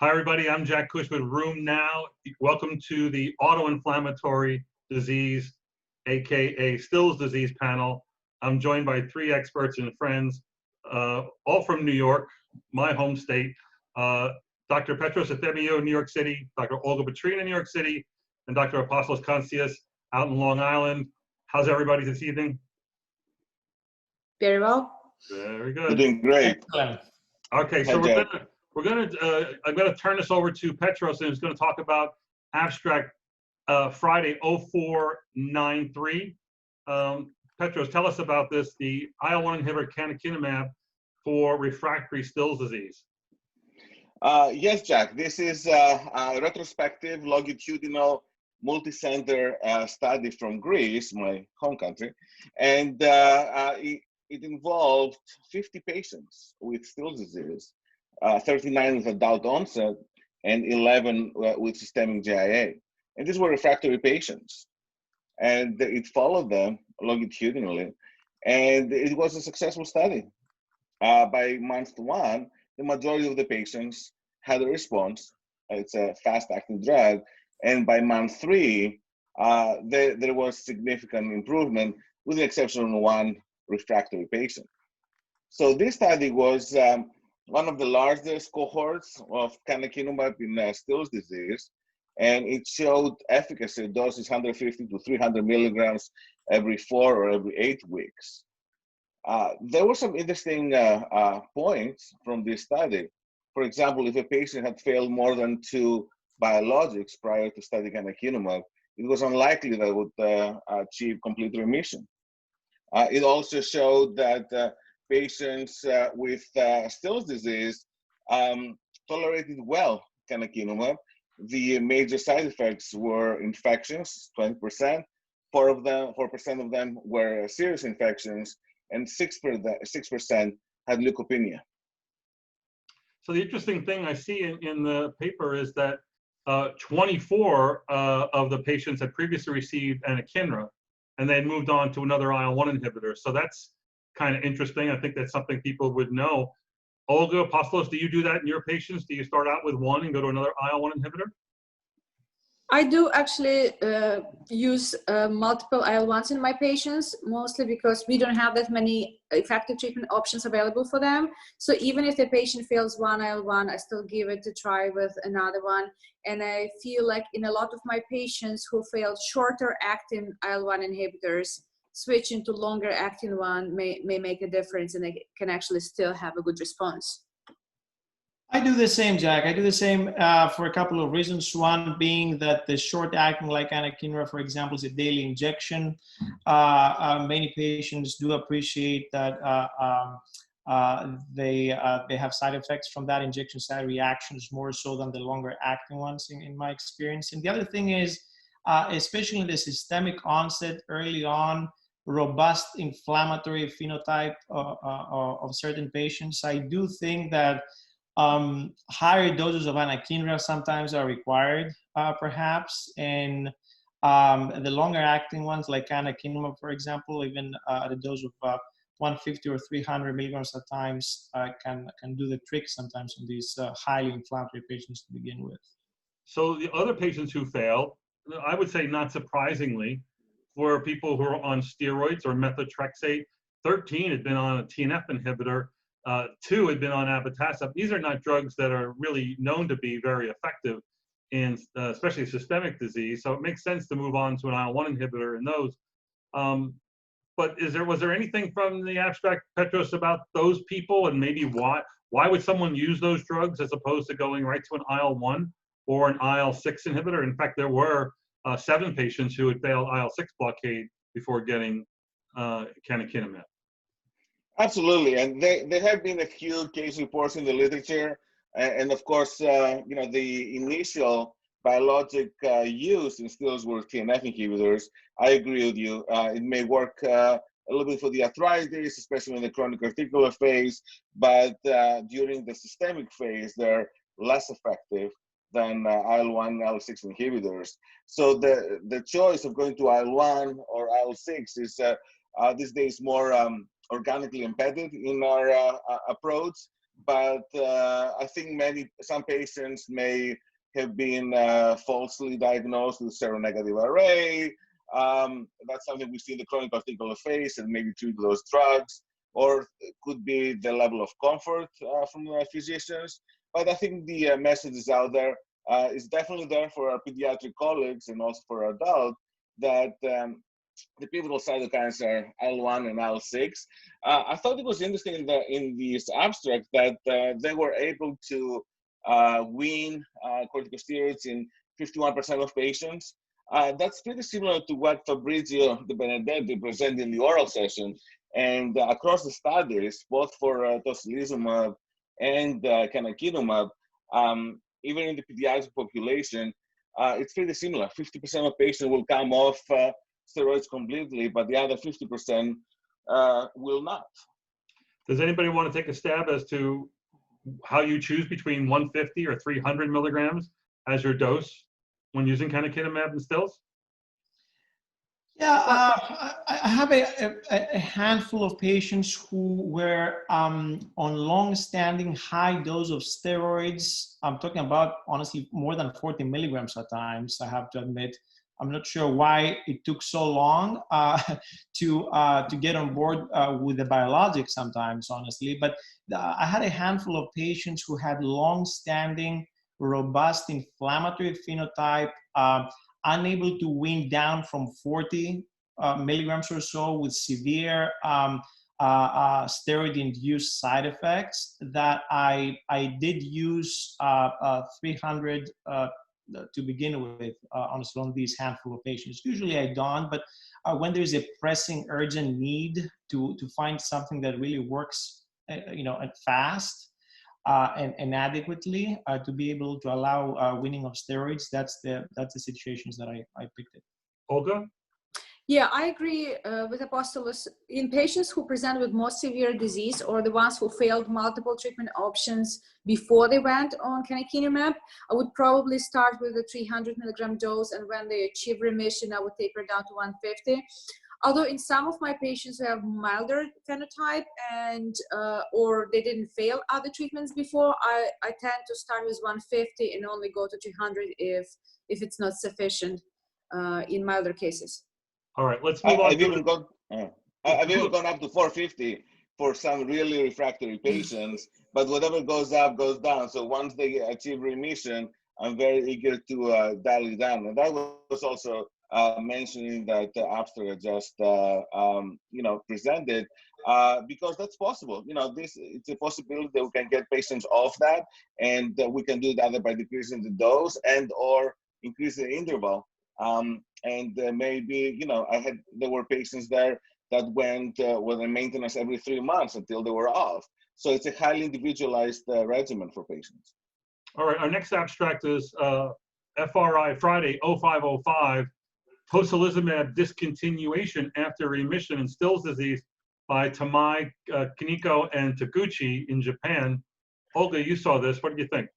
Hi, everybody. I'm Jack Cush with Room Now. Welcome to the Autoinflammatory Disease, aka Still's Disease panel. I'm joined by three experts and friends, all from New York, my home state. Dr. Petros Efthimiou in New York City, Dr. Olga Petryna in New York City, and Dr. Apostolos Kontzias out in Long Island. How's everybody this evening? Very well. Very good. You're doing great. Excellent. Okay, so I'm gonna turn this over to Petros, and he's gonna talk about abstract Friday 0493. Petros, tell us about this, the IL-1 inhibitor canakinumab for refractory Still's disease. Yes, Jack. This is a retrospective, longitudinal, multi-center study from Greece, my home country, and it involved 50 patients with Still's disease, 39 with adult onset, and 11 with systemic GIA. And these were refractory patients. And it followed them longitudinally. And it was a successful study. By month 1, the majority of the patients had a response. It's a fast-acting drug. And by month 3, there was significant improvement, with the exception of one refractory patient. So this study was one of the largest cohorts of canakinumab in Still's disease, and it showed efficacy doses 150 to 300 milligrams every 4 or every 8 weeks. There were some interesting points from this study. For example, if a patient had failed more than 2 biologics prior to studying canakinumab, it was unlikely that it would achieve complete remission. It also showed that patients with Still's disease tolerated well canakinumab. The major side effects were infections, 20%. 4% of them were serious infections, and 6% had leukopenia. So the interesting thing I see in the paper is that 24 of the patients had previously received anakinra, and they moved on to another IL-1 inhibitor. So that's kind of interesting. I think that's something people would know. Olga, Apostolos, do you do that in your patients? Do you start out with one and go to another IL-1 inhibitor? I do actually use multiple IL-1s in my patients, mostly because we don't have that many effective treatment options available for them. So even if the patient fails one IL-1, I still give it a try with another one. And I feel like in a lot of my patients who failed shorter acting IL-1 inhibitors, switching to longer acting one may make a difference, and they can actually still have a good response. I do the same, Jack. I do the same for a couple of reasons. One being that the short-acting, like anakinra, for example, is a daily injection. Many patients do appreciate that they have side effects from that injection site reactions more so than the longer-acting ones, in my experience. And the other thing is, especially in the systemic onset early on, robust inflammatory phenotype of certain patients, I do think that higher doses of anakinra sometimes are required, perhaps, and the longer acting ones like anakinumab, for example, even at a dose of 150 or 300 milligrams at times can do the trick sometimes in these highly inflammatory patients to begin with. So the other patients who failed, I would say not surprisingly, were people who are on steroids or methotrexate. 13 had been on a TNF inhibitor. 2 had been on abatacept. These are not drugs that are really known to be very effective in especially systemic disease. So it makes sense to move on to an IL-1 inhibitor in those. But was there anything from the abstract, Petros, about those people, and maybe why would someone use those drugs as opposed to going right to an IL-1 or an IL-6 inhibitor? In fact, there were 7 patients who had failed IL-6 blockade before getting canakinumab. Absolutely, and there have been a few case reports in the literature, and of course, the initial biologic use in Still's were TNF inhibitors. I agree with you. It may work a little bit for the arthritis, especially in the chronic articular phase, but during the systemic phase, they're less effective than IL-1, IL-6 inhibitors. So the choice of going to IL-1 or IL-6 is these days more organically embedded in our approach, but I think some patients may have been falsely diagnosed with seronegative array. That's something we see in the chronic articular phase and maybe treat those drugs, or it could be the level of comfort from the physicians. But I think the message is out there. It's definitely there for our pediatric colleagues and also for adults that the pivotal cytokines are IL-1 and IL-6. I thought it was interesting in this abstract that they were able to wean corticosteroids in 51% of patients. That's pretty similar to what Fabrizio De Benedetti presented in the oral session. And across the studies, both for tocilizumab and canakinumab, even in the pediatric population, it's pretty similar. 50% of patients will come off steroids completely, but the other 50% will not. Does anybody want to take a stab as to how you choose between 150 or 300 milligrams as your dose when using canakinumab and stills? Yeah, I have a handful of patients who were on long-standing high dose of steroids. I'm talking about, honestly, more than 40 milligrams at times, I have to admit. I'm not sure why it took so long to get on board with the biologics sometimes, honestly. But I had a handful of patients who had long-standing, robust inflammatory phenotype, unable to wean down from 40 milligrams or so with severe steroid-induced side effects that I did use 300 to begin with, honestly, on these handful of patients. Usually I don't, but when there's a pressing, urgent need to find something that really works, fast and adequately to be able to allow weaning of steroids, that's the situations that I picked it. Olga? Yeah, I agree with Apostolos. In patients who present with more severe disease or the ones who failed multiple treatment options before they went on canakinumab, I would probably start with a 300 milligram dose, and when they achieve remission, I would taper down to 150. Although in some of my patients who have milder phenotype and or they didn't fail other treatments before, I tend to start with 150 and only go to 300 if it's not sufficient in milder cases. All right, let's move on. I've even gone up to 450 for some really refractory patients, but whatever goes up goes down. So once they achieve remission, I'm very eager to dial it down. And that was also mentioning that after I just presented, because that's possible. It's a possibility that we can get patients off that, and we can do it either by decreasing the dose and or increase the interval. And maybe, there were patients there that went with a maintenance every 3 months until they were off. So it's a highly individualized regimen for patients. All right, our next abstract is FRI Friday 0505, tocilizumab discontinuation after remission in Still's disease by Tamai, Kaneko, and Taguchi in Japan. Olga, you saw this. What do you think?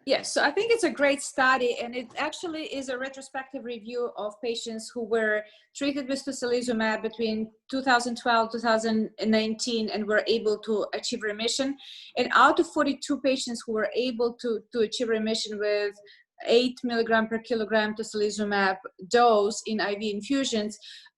Yes, so I think it's a great study, and it actually is a retrospective review of patients who were treated with tocilizumab between 2012 2019 and were able to achieve remission. And out of 42 patients who were able to achieve remission with 8 milligram per kilogram tocilizumab dose in IV infusions,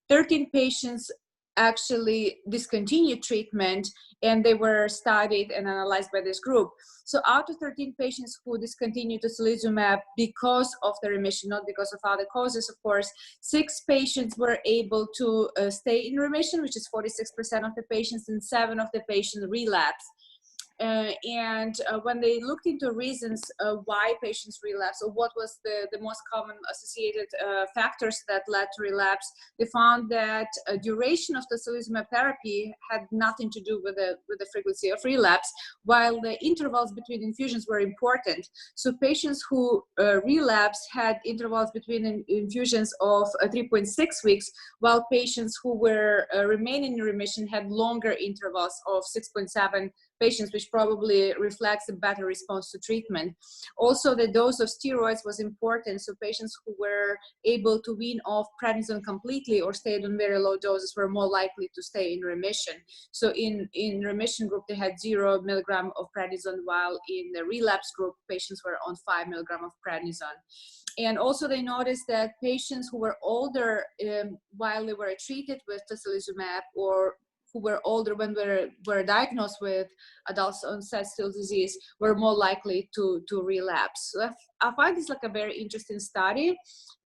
13 patients actually discontinued treatment, and they were studied and analyzed by this group. So out of 13 patients who discontinued tocilizumab because of the remission, not because of other causes, of course, 6 patients were able to stay in remission, which is 46% of the patients, and 7 of the patients relapsed. And when they looked into reasons why patients relapse, or what was the most common associated factors that led to relapse, they found that duration of tocilizumab therapy had nothing to do with the frequency of relapse, while the intervals between infusions were important. So patients who relapsed had intervals between infusions of 3.6 weeks, while patients who were remaining in remission had longer intervals of 6.7 patients, which probably reflects a better response to treatment. Also, the dose of steroids was important. So patients who were able to wean off prednisone completely or stayed on very low doses were more likely to stay in remission. So in remission group, they had 0 milligram of prednisone, while in the relapse group, patients were on 5 milligram of prednisone. And also they noticed that patients who were older while they were treated with tocilizumab, or who were older when were diagnosed with adult onset Still's disease, were more likely to relapse. So I find this like a very interesting study,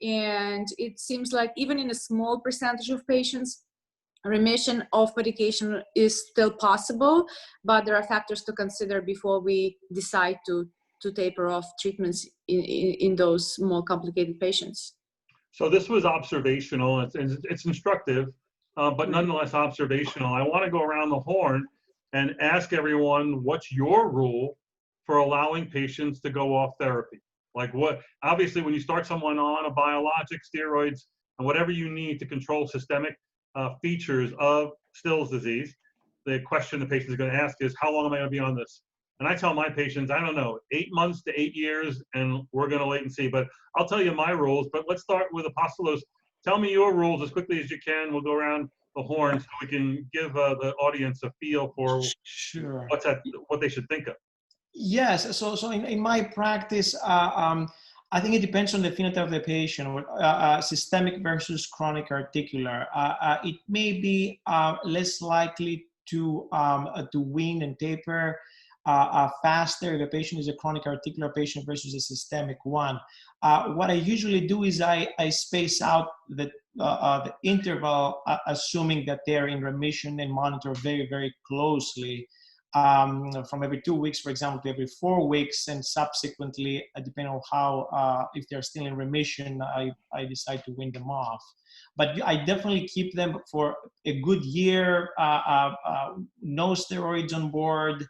and it seems like even in a small percentage of patients, remission of medication is still possible, but there are factors to consider before we decide to taper off treatments in those more complicated patients. So this was observational. It's instructive, but nonetheless observational. I want to go around the horn and ask everyone, what's your rule for allowing patients to go off therapy? Like what, obviously when you start someone on a biologic, steroids, and whatever you need to control systemic features of Still's disease, the question the patient is going to ask is, how long am I going to be on this? And I tell my patients, I don't know, 8 months to 8 years, and we're going to wait and see. But I'll tell you my rules. But let's start with Apostolos. Tell me your rules as quickly as you can. We'll go around the horn so we can give the audience a feel for Sure. what they should think of. Yes. So in my practice, I think it depends on the phenotype of the patient, systemic versus chronic articular. It may be less likely to wean and taper faster if a patient is a chronic articular patient versus a systemic one. What I usually do is I space out the interval, assuming that they're in remission, and monitor very, very closely. From every 2 weeks, for example, to every 4 weeks, and subsequently, depending on how, if they're still in remission, I decide to wean them off. But I definitely keep them for a good year, no steroids on board,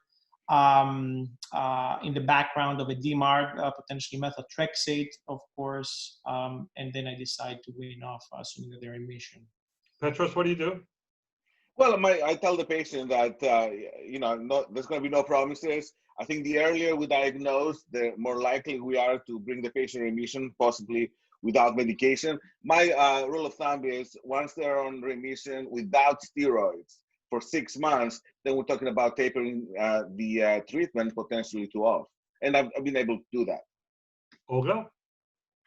in the background of a DMARD, potentially methotrexate, of course, and then I decide to wean off, assuming that they're in remission. Petros, what do you do? Well, I tell the patient that, there's going to be no promises. I think the earlier we diagnose, the more likely we are to bring the patient in remission, possibly without medication. My rule of thumb is once they're on remission without steroids for 6 months, then we're talking about tapering the treatment potentially to off. And I've been able to do that. Olga?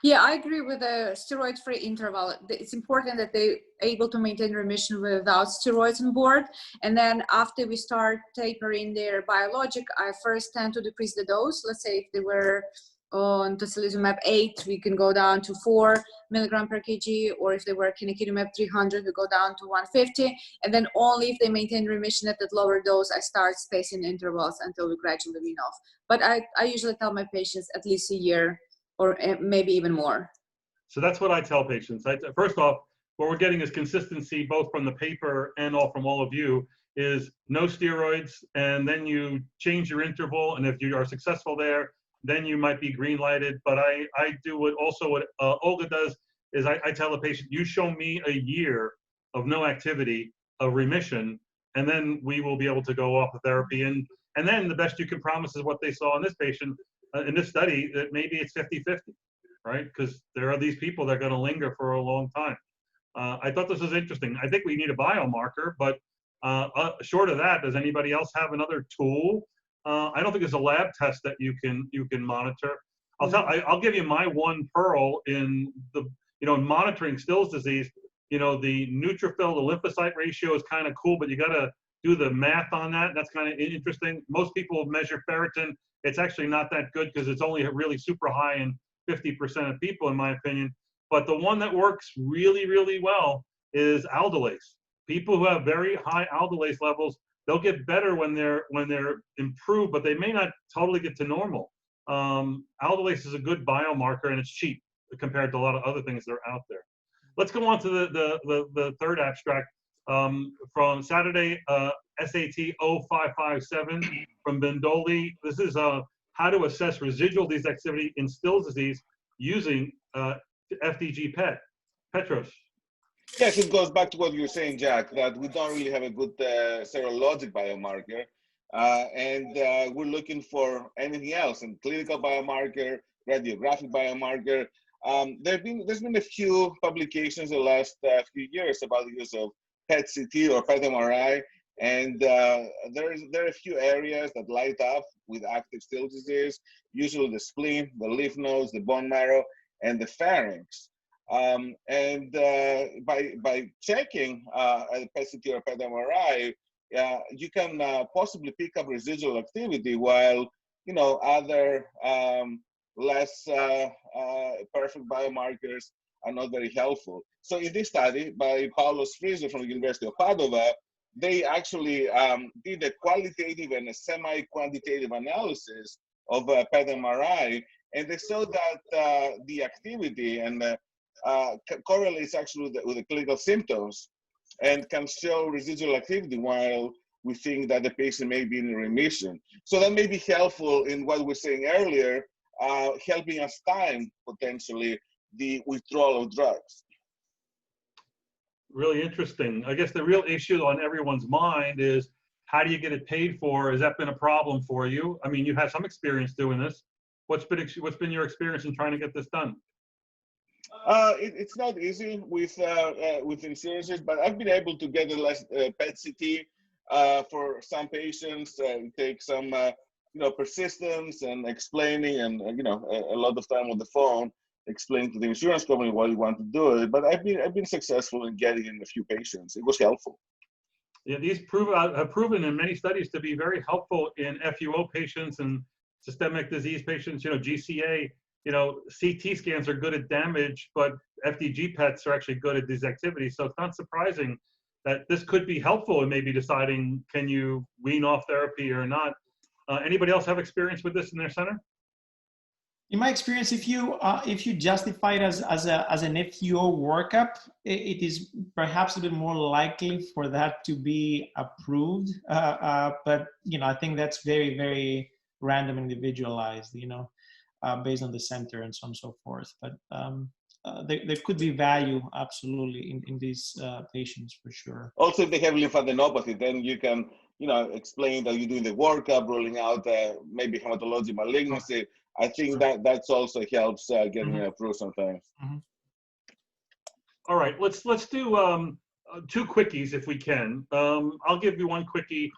Yeah, I agree with the steroid-free interval. It's important that they're able to maintain remission without steroids on board. And then after we start tapering their biologic, I first tend to decrease the dose. Let's say if they were on tocilizumab 8, we can go down to 4 milligram per kg, or if they were canakinumab 300, we go down to 150. And then only if they maintain remission at that lower dose, I start spacing intervals until we gradually wean off. But I usually tell my patients at least a year, or maybe even more. So that's what I tell patients. First off, what we're getting is consistency, both from the paper and from all of you, is no steroids, and then you change your interval, and if you are successful there, then you might be green lighted. But I do what Olga does, is I tell the patient, you show me a year of no activity, of remission, and then we will be able to go off the therapy. And then the best you can promise is what they saw in this patient, in this study, that maybe it's 50-50, right? Because there are these people that are going to linger for a long time. I thought this was interesting. I think we need a biomarker, but short of that, does anybody else have another tool? I don't think there's a lab test that you can monitor. I'll give you my one pearl in in monitoring Still's disease. The neutrophil to lymphocyte ratio is kind of cool, but you got to do the math on that. That's kind of interesting. Most people measure ferritin. It's actually not that good because it's only really super high in 50% of people, in my opinion. But the one that works really, really well is aldolase. People who have very high aldolase levels, they'll get better when they're improved, but they may not totally get to normal. Aldolase is a good biomarker, and it's cheap compared to a lot of other things that are out there. Let's go on to the third abstract from Saturday, SAT 0557 from Bendoli. This is how to assess residual disease activity in Still's disease using FDG-PET. Petros. Yes, it goes back to what you were saying, Jack, that we don't really have a good serologic biomarker. We're looking for anything else, and clinical biomarker, radiographic biomarker. There's been a few publications in the last few years about the use of PET-CT or PET-MRI, and there are a few areas that light up with active Still's disease, usually the spleen, the lymph nodes, the bone marrow, and the pharynx. By checking a PET-CT or PET-MRI, you can possibly pick up residual activity, while other less perfect biomarkers are not very helpful. So in this study by Paulos Frieser from the University of Padova, they actually did a qualitative and a semi-quantitative analysis of PET-MRI, and they saw that the activity and correlates actually with the clinical symptoms and can show residual activity while we think that the patient may be in remission. So that may be helpful in what we were saying earlier, helping us time potentially the withdrawal of drugs. Really interesting. I guess the real issue on everyone's mind is, how do you get it paid for? Has that been a problem for you? I mean, you have some experience doing this. What's been your experience in trying to get this done? It's not easy with insurances, but I've been able to get a PET-CT for some patients. It takes some persistence and explaining, and a lot of time on the phone explaining to the insurance company why you want to do it. But I've been successful in getting in a few patients. It was helpful. Yeah, these have proven in many studies to be very helpful in FUO patients and systemic disease patients. GCA. CT scans are good at damage, but FDG-PETs are actually good at these activities. So it's not surprising that this could be helpful in maybe deciding, can you wean off therapy or not? Anybody else have experience with this in their center? In my experience, if you justify it as an FUO workup, it is perhaps a bit more likely for that to be approved. But I think that's very, very random, individualized. Based on the center and so on and so forth. But there could be value, absolutely, in these patients for sure. Also, if they have lymphadenopathy, then you can, explain that you're doing the workup, ruling out maybe hematologic malignancy. I think that's also helps getting approved sometimes. All right, let's do two quickies if we can. I'll give you one quickie.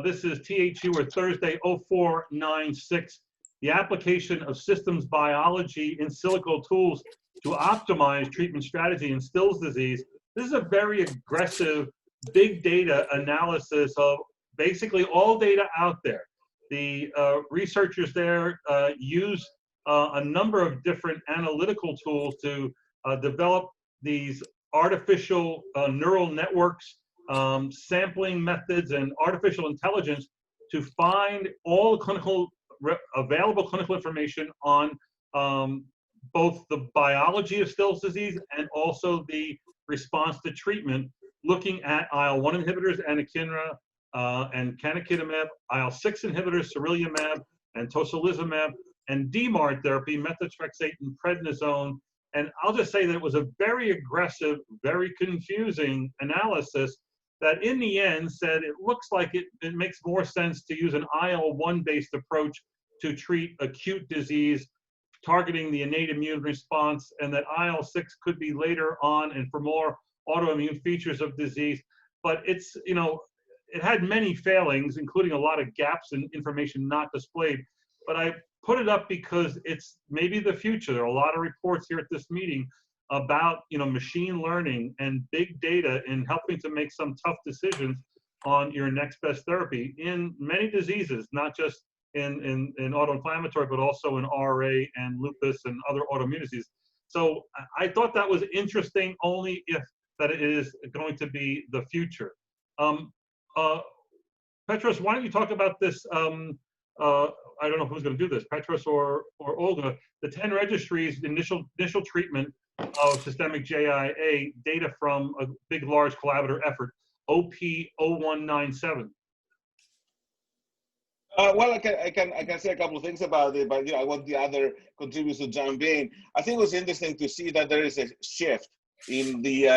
This is THU or Thursday 0496. The application of systems biology in silico tools to optimize treatment strategy in Still's disease. This is a very aggressive big data analysis of basically all data out there. The researchers there use a number of different analytical tools to develop these artificial neural networks, sampling methods, and artificial intelligence to find all available clinical information on both the biology of Still's disease and also the response to treatment, looking at IL-1 inhibitors, anakinra and canakinumab, IL-6 inhibitors, sarilumab and tocilizumab, and DMARD therapy, methotrexate and prednisone. And I'll just say that it was a very aggressive, very confusing analysis that in the end said it looks like it makes more sense to use an IL-1 based approach to treat acute disease, targeting the innate immune response, and that IL-6 could be later on and for more autoimmune features of disease. But it's, it had many failings, including a lot of gaps in information not displayed. But I put it up because it's maybe the future. There are a lot of reports here at this meeting about machine learning and big data in helping to make some tough decisions on your next best therapy in many diseases, not just in autoinflammatory, but also in RA and lupus and other autoimmune diseases. So I thought that was interesting, only if that it is going to be the future. Petros, why don't you talk about this? I don't know who's going to do this, Petros or Olga. The 10 registries, initial treatment of systemic JIA, data from a big, large collaborative effort, OP0197. Well, I can say a couple of things about it, but I want the other contributors to jump in. I think it was interesting to see that there is a shift in the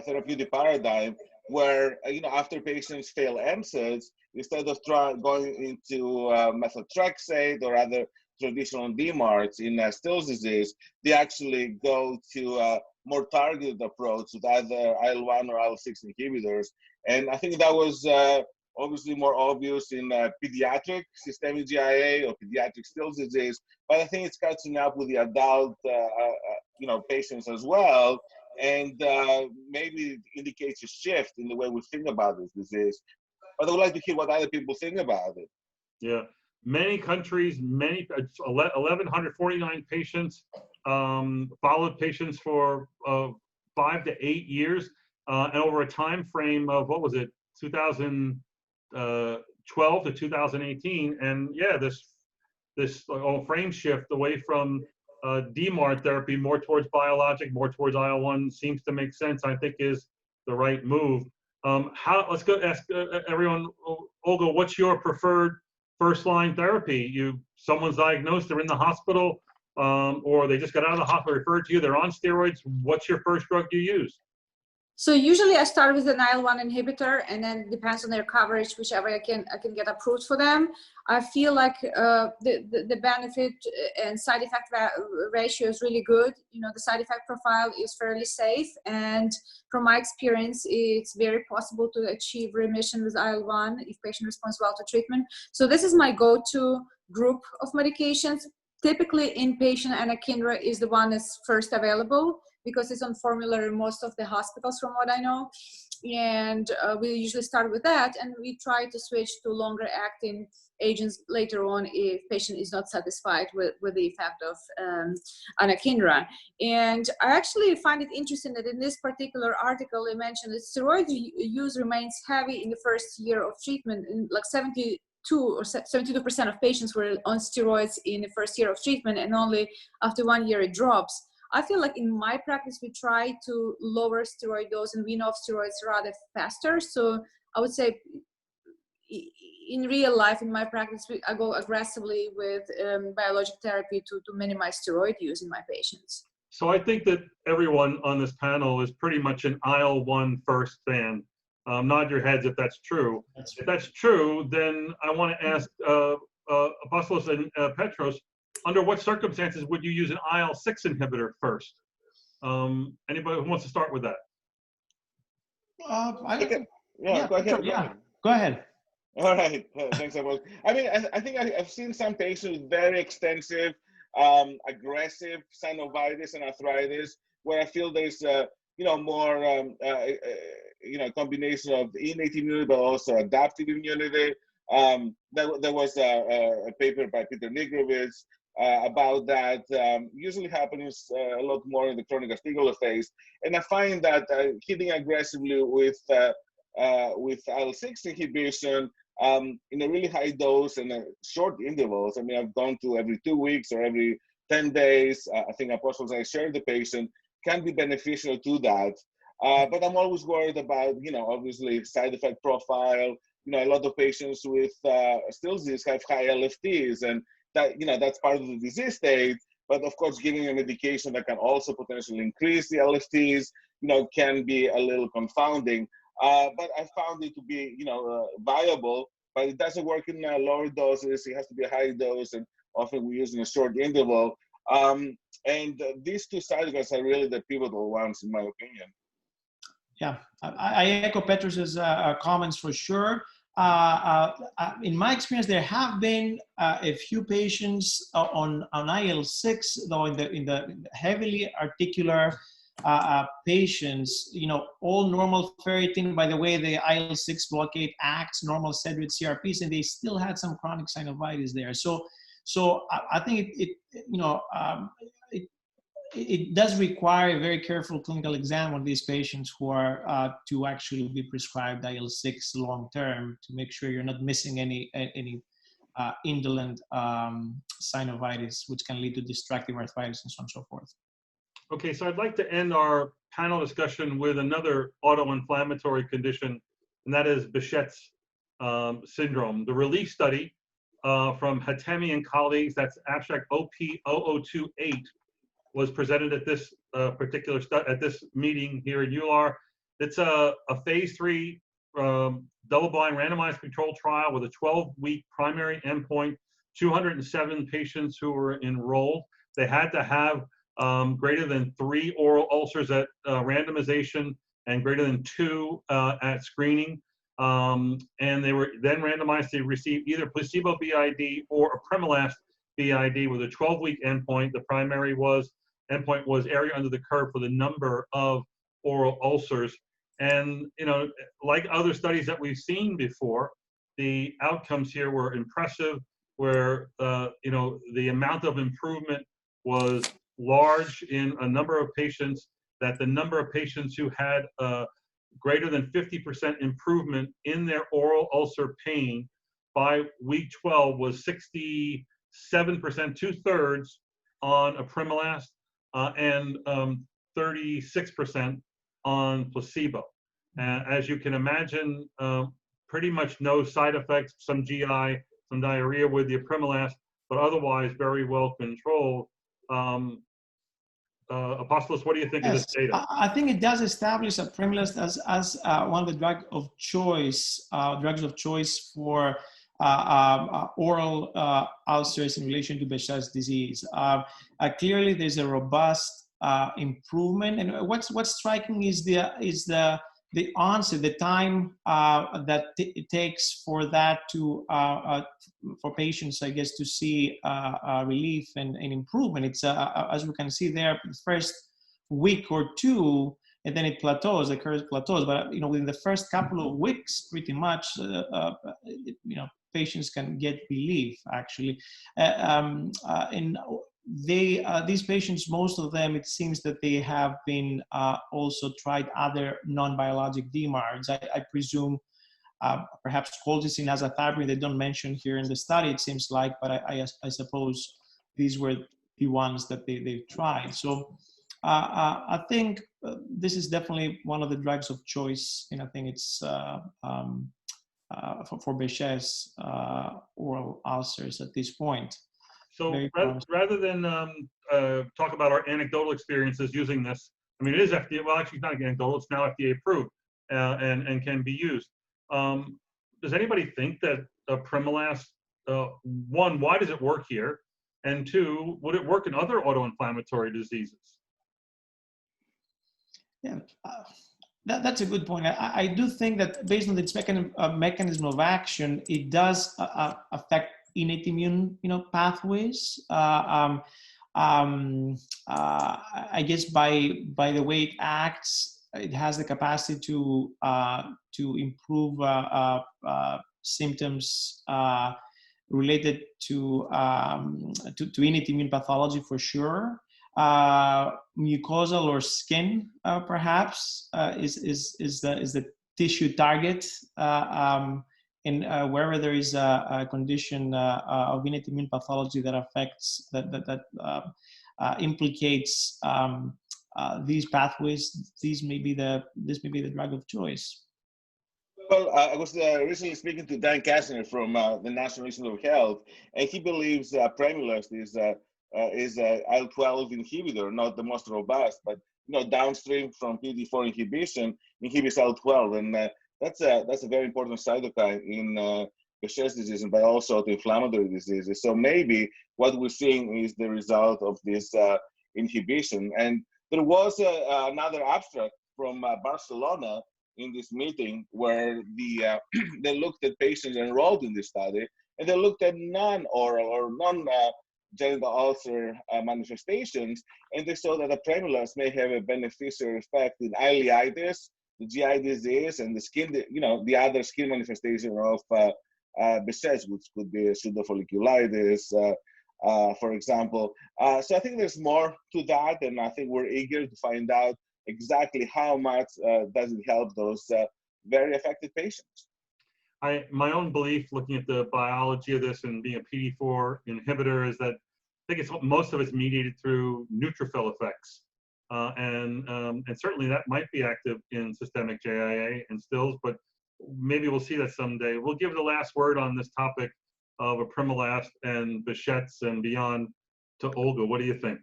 therapeutic paradigm where after patients fail NSAIDs, instead of going into methotrexate or other traditional DMARDs in Still's disease, they actually go to a more targeted approach with either IL-1 or IL-6 inhibitors. And I think that was obviously more obvious in pediatric systemic GIA or pediatric Still's disease, but I think it's catching up with the adult patients as well, and maybe indicates a shift in the way we think about this disease. But I would like to hear what other people think about it. Yeah, many countries, 1,149 patients, followed patients for 5 to 8 years, and over a time frame of, what was it, 2012 to 2018. And yeah, this frame shift away from DMARD therapy more towards biologic, more towards IL-1 seems to make sense. I think is the right move. Let's go ask everyone. Olga, what's your preferred first-line therapy? Someone's diagnosed, they're in the hospital, or they just got out of the hospital, referred to you, they're on steroids. What's your first drug you use? So usually I start with an IL-1 inhibitor, and then depends on their coverage, whichever I can get approved for them. I feel like the benefit and side effect ratio is really good. The side effect profile is fairly safe, and from my experience, it's very possible to achieve remission with IL-1 if patient responds well to treatment. So this is my go-to group of medications. Typically, inpatient anakinra is the one that's first available, because it's on formulary in most of the hospitals from what I know. And we usually start with that, and we try to switch to longer acting agents later on if patient is not satisfied with the effect of anakinra. And I actually find it interesting that in this particular article, they mentioned that steroid use remains heavy in the first year of treatment, in like 72% of patients were on steroids in the first year of treatment, and only after 1 year it drops. I feel like in my practice, we try to lower steroid dose and wean off steroids rather faster. So I would say in real life, in my practice, I go aggressively with biologic therapy to minimize steroid use in my patients. So I think that everyone on this panel is pretty much an IL-1 first fan. Nod your heads if that's true. If that's true, then I want to ask Apostolos and Petros, under what circumstances would you use an IL-6 inhibitor first? Anybody who wants to start with that? Go ahead. All right, thanks, Apostolos. I mean, I think I've seen some patients with very extensive, aggressive synovitis and arthritis, where I feel there's more combination of innate immunity, but also adaptive immunity. There was a paper by Peter Nigrovitz about that. Usually happens a lot more in the chronic articular phase, and I find that hitting aggressively with IL-6 inhibition in a really high dose and short intervals. I mean, I've gone to every 2 weeks or every 10 days. I think Apostolos, I share the patient, can be beneficial to that. But I'm always worried about, obviously side effect profile. A lot of patients with Still's disease have high LFTs, and that, that's part of the disease state. But of course, giving a medication that can also potentially increase the LFTs, can be a little confounding. But I found it to be, viable, but it doesn't work in lower doses. It has to be a high dose, and often we use in a short interval. And these two side effects are really the pivotal ones, in my opinion. Yeah, I echo Petros's comments for sure. In my experience, there have been a few patients on IL-6, though in the heavily articular patients, all normal ferritin. By the way, the IL-6 blockade acts, normal said with CRPs, and they still had some chronic synovitis there. So I think it does require a very careful clinical exam on these patients who are to actually be prescribed IL-6 long term, to make sure you're not missing any indolent synovitis, which can lead to destructive arthritis and so on and so forth. Okay, so I'd like to end our panel discussion with another autoinflammatory condition, and that is Bichette's syndrome. The RELIEF study from Efthimiou and colleagues, that's abstract OP0028, was presented at this particular at this meeting here at EULAR. It's a phase 3 double-blind randomized controlled trial with a 12-week primary endpoint, 207 patients who were enrolled. They had to have greater than 3 oral ulcers at randomization and greater than 2 at screening. And they were then randomized to receive either placebo BID or Apremilast BID with a 12-week endpoint. The primary endpoint was area under the curve for the number of oral ulcers. And, you know, like other studies that we've seen before, the outcomes here were impressive, where, you know, the amount of improvement was large in a number of patients, that the number of patients who had greater than 50% improvement in their oral ulcer pain by week 12 was 67%, 2/3 on Apremilast, and 36% on placebo. As you can imagine, pretty much no side effects, some GI, some diarrhea with the Apremilast, but otherwise very well controlled. Apostolos, what do you think of this data? I think it does establish Apremilast as one of the drugs of choice for oral ulcers in relation to Bichette's disease. Clearly, there's a robust improvement, and what's striking is the onset, the time that it takes for that to for patients, I guess, to see relief and improvement. It's as we can see there, the first week or two, and then it plateaus. The curve plateaus, but you know, within the first couple of weeks, pretty much, you know, patients can get relief actually. These patients, most of them, it seems that they have been also tried other non-biologic DMARDs. I presume perhaps colchicine, azathioprine, they don't mention here in the study, it seems like, but I suppose these were the ones that they tried. So I think this is definitely one of the drugs of choice, and I think it's for Bichette's oral ulcers at this point. So rather than talk about our anecdotal experiences using this, I mean, it is FDA, well, actually, it's not anecdotal, it's now FDA approved and can be used. Does anybody think that Apremilast, one, why does it work here? And two, would it work in other autoinflammatory diseases? Yeah, that's a good point. I do think that based on its mechanism of action, it does affect innate immune, pathways. I guess by the way it acts, it has the capacity to improve symptoms related to innate immune pathology for sure. Mucosal or skin, perhaps, is the tissue target. And wherever there is a condition of innate immune pathology that affects, that implicates these pathways, this may be the drug of choice. Well, I was recently speaking to Dan Kastner from the National Institute of Health, and he believes Apremilast is a IL-12 inhibitor, not the most robust, but downstream from PD4 inhibition inhibits IL-12, and that's a very important cytokine in Behçet's disease, but also autoinflammatory diseases. So maybe what we're seeing is the result of this inhibition. And there was another abstract from Barcelona in this meeting where they looked at patients enrolled in this study, and they looked at non-oral or non-genital ulcer manifestations, and they saw that Apremilast may have a beneficial effect in ileitis, the GI disease, and the skin, the other skin manifestation of Behçet's, which could be pseudofolliculitis, for example. So I think there's more to that, and I think we're eager to find out exactly how much does it help those very affected patients. My own belief, looking at the biology of this and being a PD4 inhibitor, is that I think most of it's mediated through neutrophil effects. And certainly that might be active in systemic JIA and Stills, but maybe we'll see that someday. We'll give the last word on this topic of Apremilast and Behçet's and beyond to Olga. What do you think?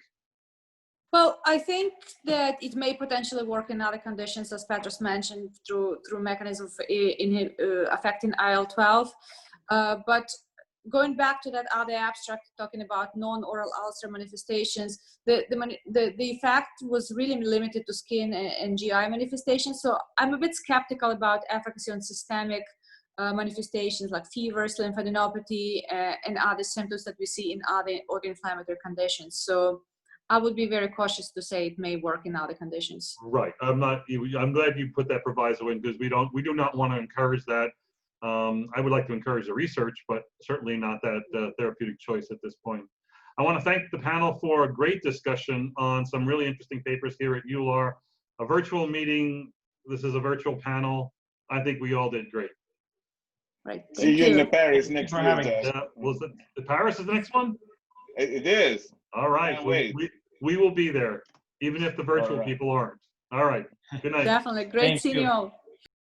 Well, I think that it may potentially work in other conditions, as Petros mentioned, through mechanisms affecting IL-12. But going back to that other abstract talking about non-oral ulcer manifestations, the effect was really limited to skin and GI manifestations. So I'm a bit skeptical about efficacy on systemic manifestations like fevers, lymphadenopathy, and other symptoms that we see in other autoinflammatory conditions. So I would be very cautious to say it may work in other conditions. Right. I'm glad you put that proviso in, because we do not want to encourage that. I would like to encourage the research, but certainly not that therapeutic choice at this point. I want to thank the panel for a great discussion on some really interesting papers here at EULAR. A virtual meeting. This is a virtual panel. I think we all did great. Right. See you in Paris next for week. having Was the Paris is the next one? It is. All right. Can't wait. We will be there, even if the virtual All right. people aren't. All right. Good night. Definitely. Great seeing you all.